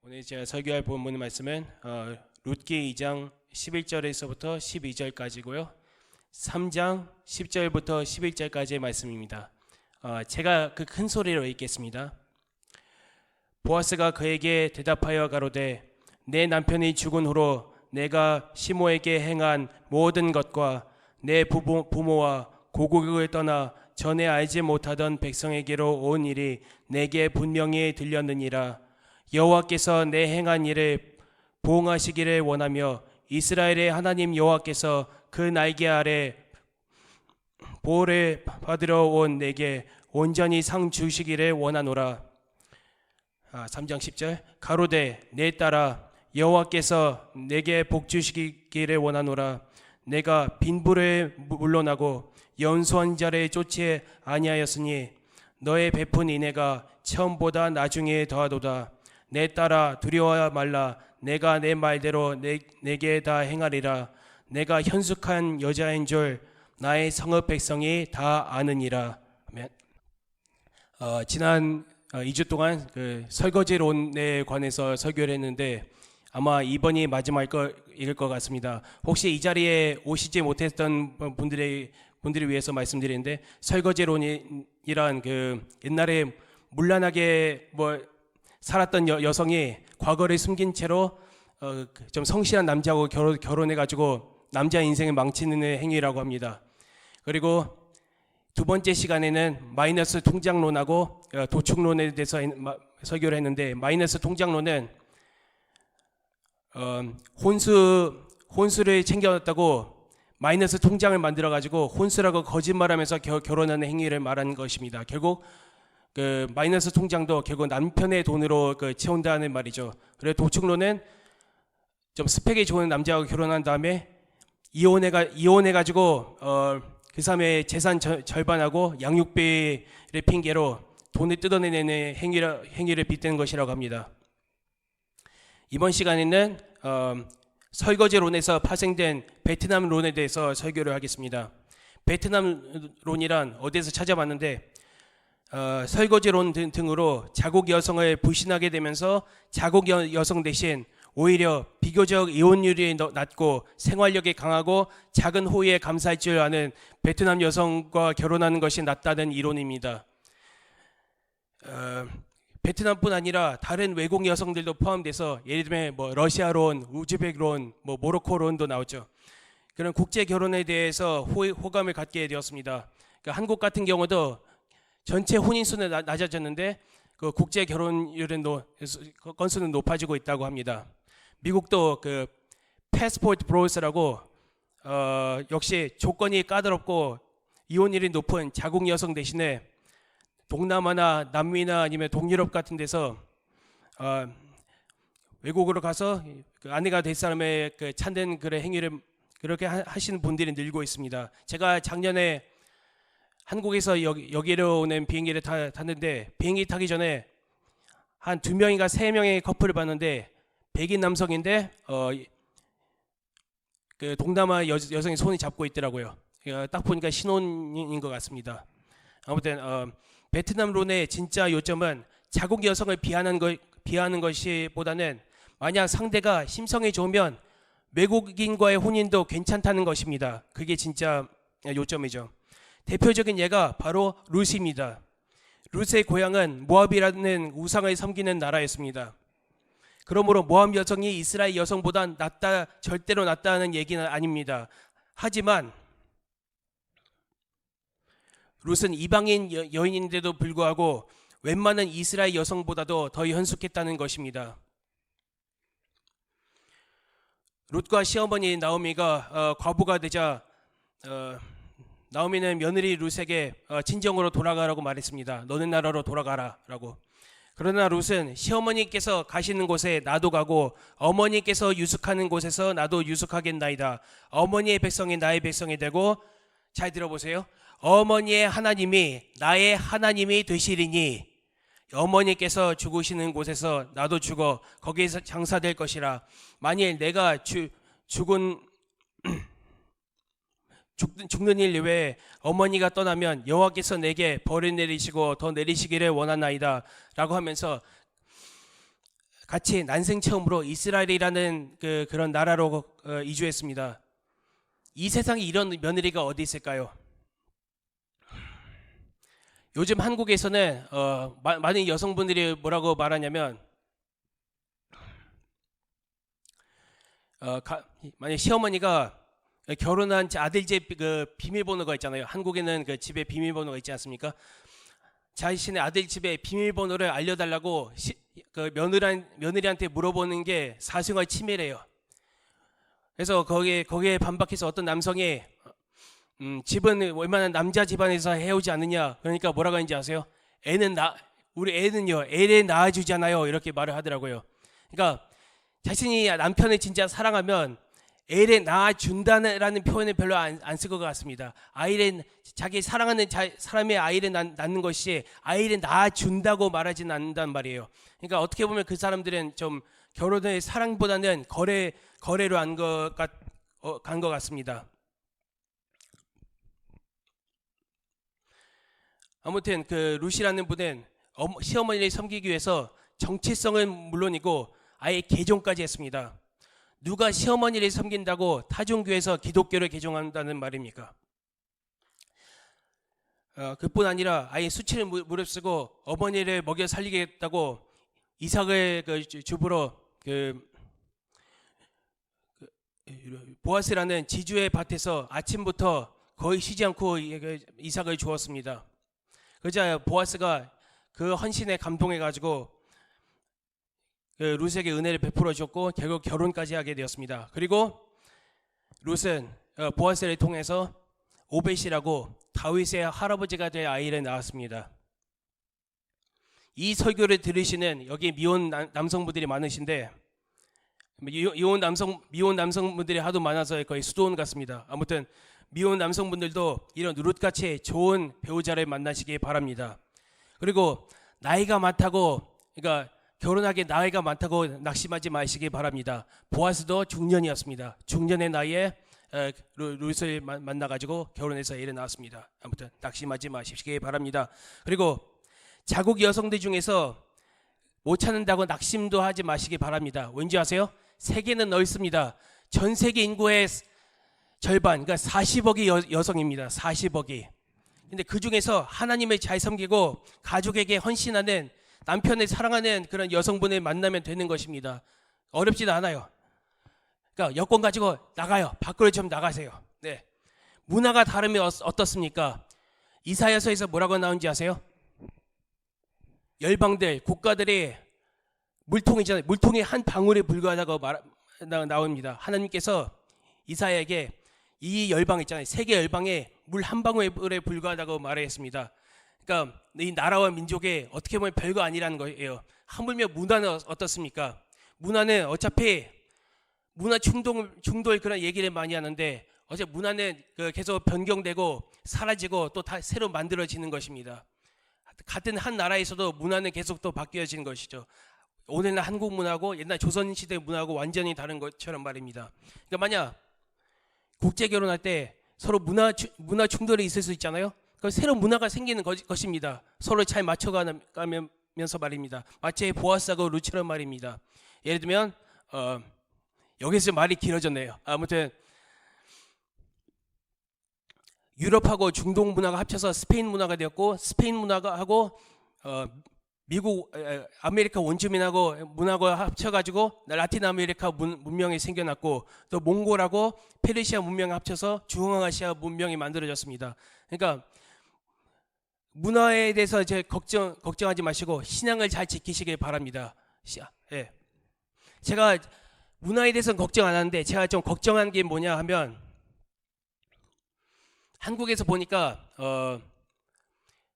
오늘 제가 설교할 본문 말씀은 룻기 2장 11절에서부터 12절까지고요. 3장 10절부터 11절까지의 말씀입니다. 제가 그 큰 소리로 읽겠습니다. 보아스가 그에게 대답하여 가로되 내 남편이 죽은 후로 내가 시모에게 행한 모든 것과 내 부모와 고국을 떠나 전에 알지 못하던 백성에게로 온 일이 내게 분명히 들렸느니라. 여호와께서 내 행한 일을 보응하시기를 원하며 이스라엘의 하나님 여호와께서 그 날개 아래 보호를 받으러 온 내게 온전히 상 주시기를 원하노라. 3장 10절 가로되 내 딸아 여호와께서 내게 복 주시기를 원하노라. 내가 빈부를 물러나고 연소한 자를 쫓지 아니하였으니 너의 베푼 인애가 처음보다 나중에 더하도다. 내 딸아 두려워 말라. 내가 내 말대로 내게 다 행하리라. 내가 현숙한 여자인 줄 나의 성읍 백성이 다 아느니라. 아멘. 지난 2주 동안 그 설거지론에 관해서 설교를 했는데 아마 이번이 마지막일 것 같습니다. 혹시 이 자리에 오시지 못했던 분들을 위해서 말씀드리는데, 설거지론이란 그 옛날에 문란하게 살았던 여성이 과거를 숨긴 채로 좀 성실한 남자하고 결혼해가지고 남자 인생을 망치는 행위라고 합니다. 그리고 두 번째 시간에는 마이너스 통장론하고 도축론에 대해서 설교를 했는데, 마이너스 통장론은 혼수를 챙겨놨다고 마이너스 통장을 만들어가지고 혼수라고 거짓말하면서 결혼하는 행위를 말하는 것입니다. 결국 그 마이너스 통장도 결국 남편의 돈으로 채운다는 말이죠. 그리고 도축론은 좀 스펙이 좋은 남자하고 결혼한 다음에 이혼해가지고 그 사람의 재산 절반하고 양육비를 핑계로 돈을 뜯어내는 행위를 빗대는 것이라고 합니다. 이번 시간에는 설거지론에서 파생된 베트남론에 대해서 설교를 하겠습니다. 베트남론이란 어디에서 찾아봤는데 설거지론 등으로 자국 여성을 불신하게 되면서 자국 여성 대신 오히려 비교적 이혼율이 낮고 생활력이 강하고 작은 호의에 감사할 줄 아는 베트남 여성과 결혼하는 것이 낫다는 이론입니다. 베트남뿐 아니라 다른 외국 여성들도 포함돼서 예를 들면 러시아론, 우즈벡론, 모로코론도 나오죠. 그런 국제 결혼에 대해서 호감을 갖게 되었습니다. 그러니까 한국 같은 경우도 전체 혼인 수는 낮아졌는데 그 국제 결혼율은 건수는 높아지고 있다고 합니다. 미국도 그 패스포트 브로스라고 역시 조건이 까다롭고 이혼율이 높은 자국 여성 대신에 동남아나 남미나 아니면 동유럽 같은 데서 외국으로 가서 그 아내가 될 사람의 그 참된 그런 행위를 그렇게 하시는 분들이 늘고 있습니다. 제가 작년에 한국에서 여기로 오는 비행기를 탔는데 비행기 타기 전에 한 2명인가 3명의 커플을 봤는데 백인 남성인데 그 동남아 여성이 손을 잡고 있더라고요. 딱 보니까 신혼인 것 같습니다. 아무튼 베트남론의 진짜 요점은 자국 여성을 비하하는 것보다는 만약 상대가 심성이 좋으면 외국인과의 혼인도 괜찮다는 것입니다. 그게 진짜 요점이죠. 대표적인 예가 바로 룻입니다. 룻의 고향은 모압이라는 우상을 섬기는 나라였습니다. 그러므로 모압 여성이 이스라엘 여성보다 절대로 낫다는 얘기는 아닙니다. 하지만 룻은 이방인 여인인데도 불구하고 웬만한 이스라엘 여성보다도 더 현숙했다는 것입니다. 룻과 시어머니 나오미가 과부가 되자 나오미는 며느리 룻에게 친정으로 돌아가라고 말했습니다. 너네 나라로 돌아가라 라고. 그러나 룻은 시어머니께서 가시는 곳에 나도 가고 어머니께서 유숙하는 곳에서 나도 유숙하겠나이다. 어머니의 백성이 나의 백성이 되고, 잘 들어보세요. 어머니의 하나님이 나의 하나님이 되시리니 어머니께서 죽으시는 곳에서 나도 죽어 거기에서 장사될 것이라. 만일 내가 죽는 일 외에 어머니가 떠나면 여호와께서 내게 벌을 내리시고 더 내리시기를 원하나이다 라고 하면서 같이 난생 처음으로 이스라엘이라는 그런 나라로 이주했습니다. 이 세상에 이런 며느리가 어디 있을까요? 요즘 한국에서는 많은 여성분들이 뭐라고 말하냐면 만약 시어머니가 결혼한 아들 집 그 비밀번호가 있잖아요. 한국에는 그 집에 비밀번호가 있지 않습니까? 자신의 아들 집의 비밀번호를 알려달라고 그 며느리한테 물어보는 게 사생활 침해래요. 그래서 거기에 반박해서 어떤 남성이 집은 얼마나 남자 집안에서 해오지 않느냐. 그러니까 뭐라고 하는지 아세요? 우리 애는요, 애를 낳아주잖아요. 이렇게 말을 하더라고요. 그러니까 자신이 남편을 진짜 사랑하면 애를 낳아준다는 표현을 별로 안 쓸 것 같습니다. 자기 사랑하는 사람의 아이를 낳는 것이 아이를 낳아준다고 말하지는 않는단 말이에요. 그러니까 어떻게 보면 그 사람들은 좀 결혼의 사랑보다는 거래로 간 것 같습니다. 아무튼 그 루시라는 분은 시어머니를 섬기기 위해서 정체성은 물론이고 아예 개종까지 했습니다. 누가 시어머니를 섬긴다고 타종교에서 기독교를 개종한다는 말입니까? 그뿐 아니라 아예 수치를 무릅쓰고 어머니를 먹여 살리겠다고 이삭을 주부로 보아스라는 지주의 밭에서 아침부터 거의 쉬지 않고 이삭을 주었습니다. 그러자 보아스가 그 헌신에 감동해가지고 룻에게 은혜를 베풀어 줬고 결국 결혼까지 하게 되었습니다. 그리고 룻은 보아스를 통해서 오벳이라고 다윗의 할아버지가 될 아이를 낳았습니다. 이 설교를 들으시는 여기 미혼 남성분들이 많으신데 미혼 남성분들이 하도 많아서 거의 수도원 같습니다. 아무튼 미혼 남성분들도 이런 룻같이 좋은 배우자를 만나시기 바랍니다. 그리고 나이가 많다고 그러니까 결혼하기 나이가 많다고 낙심하지 마시기 바랍니다. 보아스도 중년이었습니다. 중년의 나이에 룻을 만나가지고 결혼해서 애를 낳았습니다. 아무튼 낙심하지 마시기 바랍니다. 그리고 자국 여성들 중에서 못 찾는다고 낙심도 하지 마시기 바랍니다. 왠지 아세요? 세계는 넓습니다. 전 세계 인구의 절반, 그러니까 40억이 여성입니다. 40억이. 근데 그 중에서 하나님을 잘 섬기고 가족에게 헌신하는 남편을 사랑하는 그런 여성분을 만나면 되는 것입니다. 어렵지도 않아요. 그러니까 여권 가지고 나가요. 밖으로 좀 나가세요. 네. 문화가 다르면 어떻습니까? 이사야서에서 뭐라고 나오는지 아세요? 열방들, 국가들이 물통이잖아요. 물통이 한 방울에 불과하다고 나옵니다. 하나님께서 이사야에게 이 열방 있잖아요. 세계 열방에 물 한 방울에 불과하다고 말했습니다. 그러니까 이 나라와 민족에 어떻게 보면 별거 아니라는 거예요. 하물며 문화는 어떻습니까? 문화는 어차피 문화 충돌 그런 얘기를 많이 하는데 어차피 문화는 계속 변경되고 사라지고 또 다 새로 만들어지는 것입니다. 같은 한 나라에서도 문화는 계속 또 바뀌어지는 것이죠. 오늘날 한국 문화고 옛날 조선시대 문화하고 완전히 다른 것처럼 말입니다. 그러니까 만약 국제 결혼할 때 서로 문화 충돌이 있을 수 있잖아요. 그 새로운 문화가 생기는 것입니다. 서로 잘 맞춰가면서 말입니다. 마치 보아스하고 룻처럼 말입니다. 예를 들면 여기서 말이 길어졌네요. 아무튼 유럽하고 중동 문화가 합쳐서 스페인 문화가 되었고 스페인 문화가 하고 미국 아메리카 원주민하고 문화가 합쳐가지고 라틴 아메리카 문명이 생겨났고 또 몽골하고 페르시아 문명이 합쳐서 중앙아시아 문명이 만들어졌습니다. 그러니까 문화에 대해서 이제 걱정하지 마시고 신앙을 잘 지키시길 바랍니다. 예. 제가 문화에 대해서는 걱정 안 하는데 제가 좀 걱정한 게 뭐냐 하면 한국에서 보니까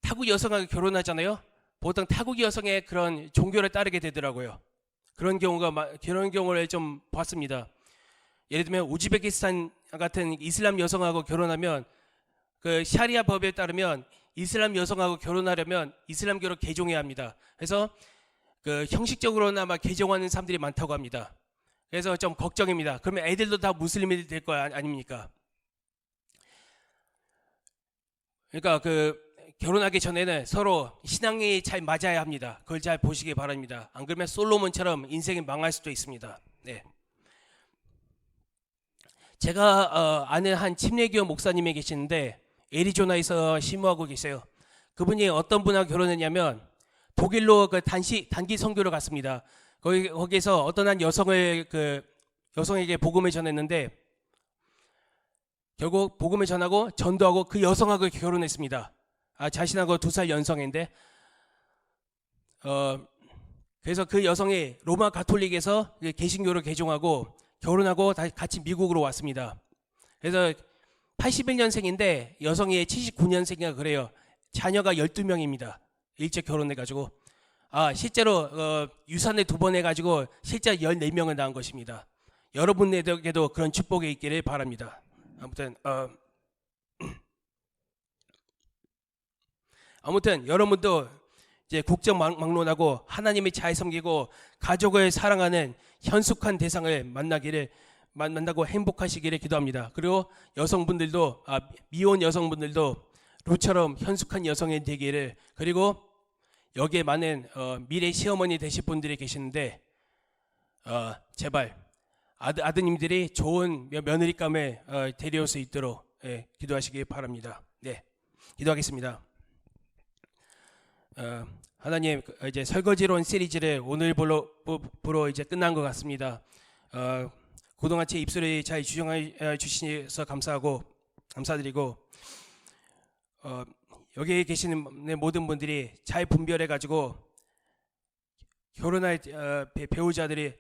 타국 여성하고 결혼하잖아요. 보통 타국 여성의 그런 종교를 따르게 되더라고요. 그런 경우를 좀 봤습니다. 예를 들면 우즈베키스탄 같은 이슬람 여성하고 결혼하면 그 샤리아 법에 따르면 이슬람 여성하고 결혼하려면 이슬람교로 개종해야 합니다. 그래서 그 형식적으로나마 개종하는 사람들이 많다고 합니다. 그래서 좀 걱정입니다. 그러면 애들도 다 무슬림이 될 거 아닙니까? 그러니까 그 결혼하기 전에는 서로 신앙이 잘 맞아야 합니다. 그걸 잘 보시기 바랍니다. 안 그러면 솔로몬처럼 인생이 망할 수도 있습니다. 네. 제가 아는 한 침례교 목사님이 계시는데 애리조나에서 심호하고 계세요. 그분이 어떤 분하고 결혼했냐면 독일로 그 단기 선교를 갔습니다. 거기서 어떤 한 여성에게 복음을 전했는데 결국 복음을 전하고 전도하고 그 여성하고 결혼했습니다. 자신하고 2살 연상인데 그래서 그 여성이 로마 가톨릭에서 개신교를 개종하고 결혼하고 다시 같이 미국으로 왔습니다. 그래서 81년생인데 여성이 79년생이라 그래요. 자녀가 12명입니다. 일찍 결혼해가지고 실제로 유산을 2번 해가지고 실제 14명을 낳은 것입니다. 여러분에게도 그런 축복이 있기를 바랍니다. 아무튼 여러분도 이제 국정 막론하고 하나님을 잘 섬기고 가족을 사랑하는 현숙한 대상을 만나고 행복하시기를 기도합니다. 그리고 여성분들도 미혼 여성분들도 루처럼 현숙한 여성이 되기를, 그리고 여기에 많은 미래 시어머니 되실 분들이 계시는데 제발 아드님들이 좋은 며느리감을 데려올 수 있도록 기도하시기 바랍니다. 네, 기도하겠습니다. 하나님, 이제 설거지론 시리즈를 오늘부로 이제 끝난 것 같습니다. 그동안 제 입술을 잘 주정해 주셔서 감사드리고 여기 계시는 모든 분들이 잘 분별해 가지고 결혼할 배우자들이나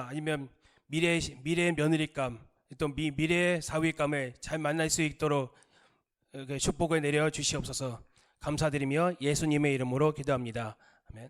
아니면 미래의 며느리감 또 미래의 사위감을 잘 만날 수 있도록 축복을 내려 주시옵소서. 감사드리며 예수님의 이름으로 기도합니다. 아멘.